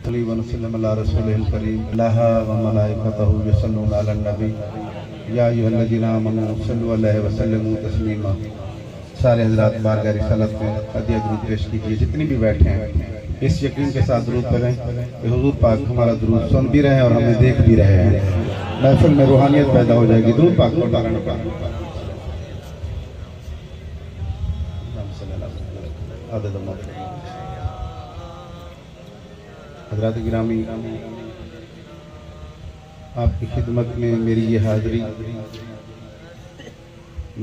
صلی وسلم علی رسولہ الکریم اللہ و ملائکتہ یصلون علی النبی یا ایھا الذین آمنوا صلوا علیہ وسلموا تسلیما۔ سارے حضرات بارگاہ رسالت میں ہدیہ درود پیش کیجیے، جتنی بھی بیٹھے ہیں اس یقین کے ساتھ درود پڑھیں کہ حضور پاک ہمارا درود سن بھی رہے ہیں اور ہمیں دیکھ بھی رہے ہیں، محفل میں روحانیت پیدا ہو جائے گی۔ درود پاک حضرات گرامی، آپ کی خدمت میں میری یہ حاضری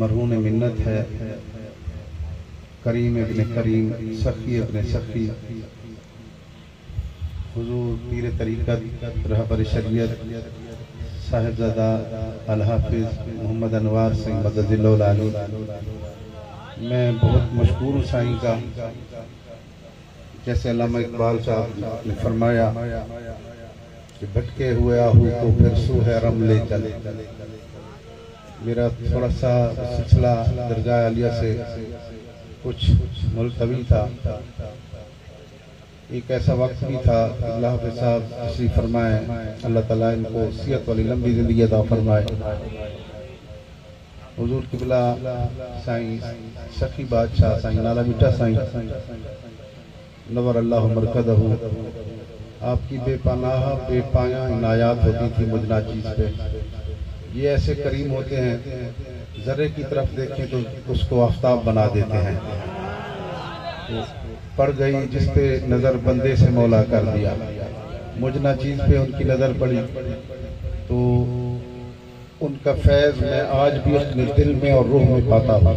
مرہون منت ہے۔ کریم ابن کریم، سخی ابن سخی، حضور پیر طریقت رہبر شریعت صاحبزادہ الحافظ محمد انوار سنگھ مدد اللہ العالی، میں بہت مشکور ہوں سائیں کا۔ جیسے علامہ اقبال صاحب نے فرمایا کہ بھٹکے ہوئے آہو کو پھر سو ہے رم لے چلے۔ میرا تھوڑا سا سلسلہ درگاہ عالیہ سے کچھ ملتوی تھا، ایک ایسا وقت بھی تھا کہ اللہ حافظ صاحب تشریف فرمائے، اللہ تعالیٰ ان کو صحت والی لمبی زندگی عطا فرمائے۔ حضور قبلہ سائیں سخی بادشاہ سائیں نالا مٹا سائیں نور اللہ مرکزہ، آپ کی بے پناہ بے پایاں عنایات ہوتی تھی مجھ ناچیز پہ۔ یہ ایسے کریم ہوتے ہیں، ذرے کی طرف دیکھیں تو اس کو آفتاب بنا دیتے ہیں۔ پڑ گئی جس پہ نظر بندے سے مولا کر دیا، مجھ ناچیز پہ ان کی نظر پڑی تو ان کا فیض میں آج بھی اپنے دل میں اور روح میں پاتا ہوں،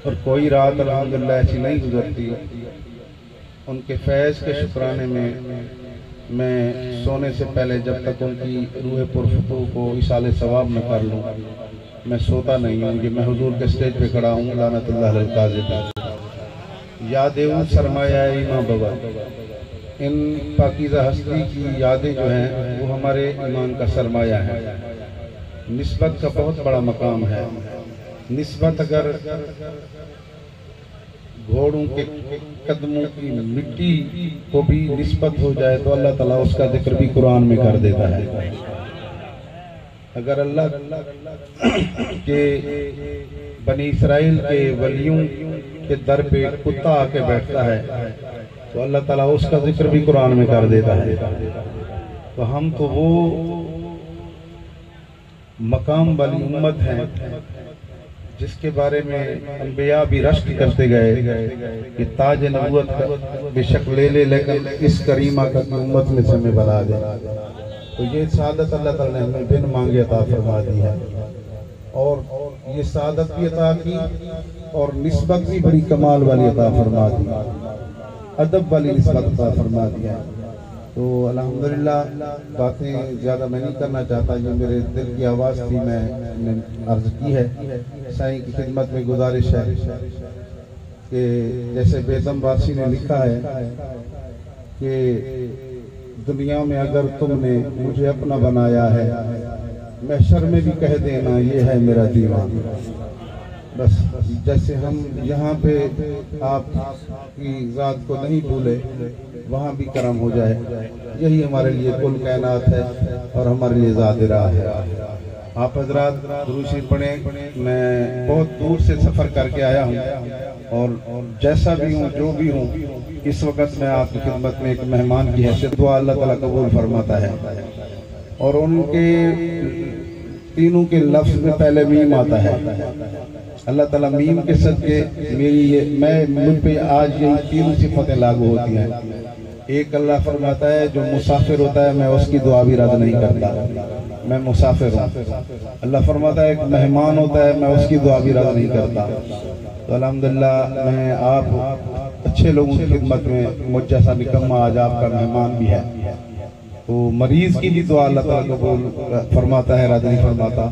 اور کوئی رات الحمدللہ ایسی نہیں گزرتی ان کے فیض کے شکرانے میں سونے سے پہلے جب تک ان کی روح پرفتو کو اصال ثواب نہ کر لوں میں سوتا نہیں ہوں۔ کہ میں حضور کے سٹیج پہ کھڑا ہوں، لعنت اللہ علی الکاذب، یادیں ان سرمایہ ایمان بابا، ان پاکیزہ ہستی کی یادیں جو ہیں وہ ہمارے ایمان کا سرمایہ ہے۔ نسبت کا بہت بڑا مقام ہے۔ نسبت اگر گھوڑوں کے قدموں کی مٹی کو بھی نسبت ہو جائے تو اللہ تعالیٰ اس کا ذکر بھی قرآن میں کر دیتا ہے۔ اگر اللہ کے بنی اسرائیل کے ولیوں کے در پہ کتا آ کے بیٹھتا ہے تو اللہ تعالیٰ اس کا ذکر بھی قرآن میں کر دیتا ہے۔ تو ہم تو وہ مقام والی امت ہیں جس کے بارے میں انبیاء بھی رشک کرتے گئے کہ تاج نبوت بے شک لے لے لیکن اس کریمہ کا امت میں سے ہمیں بنا دے۔ تو یہ سعادت اللہ تعالیٰ نے ہمیں بن مانگے عطا فرما دی ہے، اور یہ سعادت بھی عطا کی اور نسبت بھی بڑی کمال والی عطا فرما دی، ادب والی نسبت عطا فرما دی ہے۔ تو الحمدللہ باتیں زیادہ میں نہیں کرنا چاہتا، جو میرے دل کی آواز تھی میں نے عرض کی ہے۔ سائیں کی خدمت میں گزارش ہے کہ جیسے بیدم باسی نے لکھا ہے کہ دنیا میں اگر تم نے مجھے اپنا بنایا ہے، محشر میں بھی کہہ دینا یہ ہے میرا دیوان۔ بس جیسے ہم یہاں پہ آپ کی ذات کو نہیں بھولے، وہاں بھی کرم ہو جائے، یہی ہمارے لیے کل کائنات ہے اور ہمارے لیے ذات راہ ہے۔ آپ حضرات درود شریف پڑھیں۔ میں بہت دور سے سفر کر کے آیا ہوں اور جیسا بھی ہوں جو بھی ہوں اس وقت میں آپ کی خدمت میں ایک مہمان کی حیثیت دعا اللہ تعالیٰ قبول فرماتا ہے، اور ان کے تینوں کے لفظ میں پہلے میم آتا ہے۔ اللہ تعالیٰ میم کے صدقے مجھ پہ آج یہ تین صفتیں لاگو ہوتی ہیں۔ ایک اللہ فرماتا ہے جو مسافر ہوتا ہے میں اس کی دعا بھی رد نہیں کرتا، میں مسافر ہوں۔ اللہ فرماتا ہے ایک مہمان ہوتا ہے میں اس کی دعا بھی رد نہیں کرتا۔ تو الحمدللہ میں آپ اچھے لوگوں کی خدمت میں مجھ جیسا نکمہ آج آپ کا مہمان بھی ہے، تو مریض کی بھی دعا اللہ تعالیٰ قبول فرماتا ہے، رد نہیں فرماتا۔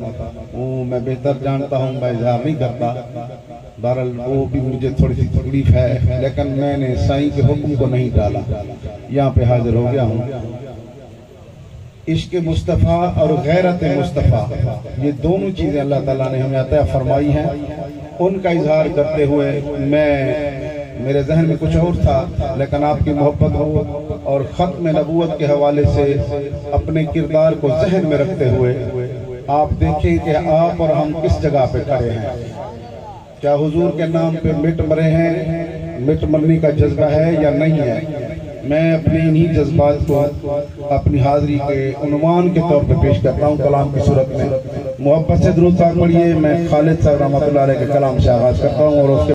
وہ میں بہتر جانتا ہوں، میں اظہار نہیں کرتا، بہرحال وہ بھی مجھے تھوڑی سی تکلیف ہے، لیکن میں نے سائیں کے حکم کو نہیں ڈالا، یہاں پہ حاضر ہو گیا ہوں۔ عشق مصطفیٰ اور غیرت مصطفیٰ، یہ دونوں چیزیں اللہ تعالیٰ نے ہمیں عطا فرمائی ہیں، ان کا اظہار کرتے ہوئے میں میرے ذہن میں کچھ اور تھا، لیکن آپ کی محبت ہو اور ختم نبوت کے حوالے سے اپنے کردار کو ذہن میں رکھتے ہوئے آپ دیکھیں کہ آپ اور ہم کس جگہ پہ کھڑے ہیں۔ کیا حضور کے نام پہ مٹ مرے ہیں، مٹ مرنے کا جذبہ ہے یا نہیں ہے؟ میں اپنے انہی جذبات کو اپنی حاضری کے عنوان کے طور پہ پیش کرتا ہوں کلام کی صورت میں۔ محبت سے درود پاک پڑھیے۔ میں خالد صاحب رحمۃ اللہ علیہ کے کلام سے آغاز کرتا ہوں اور اس کے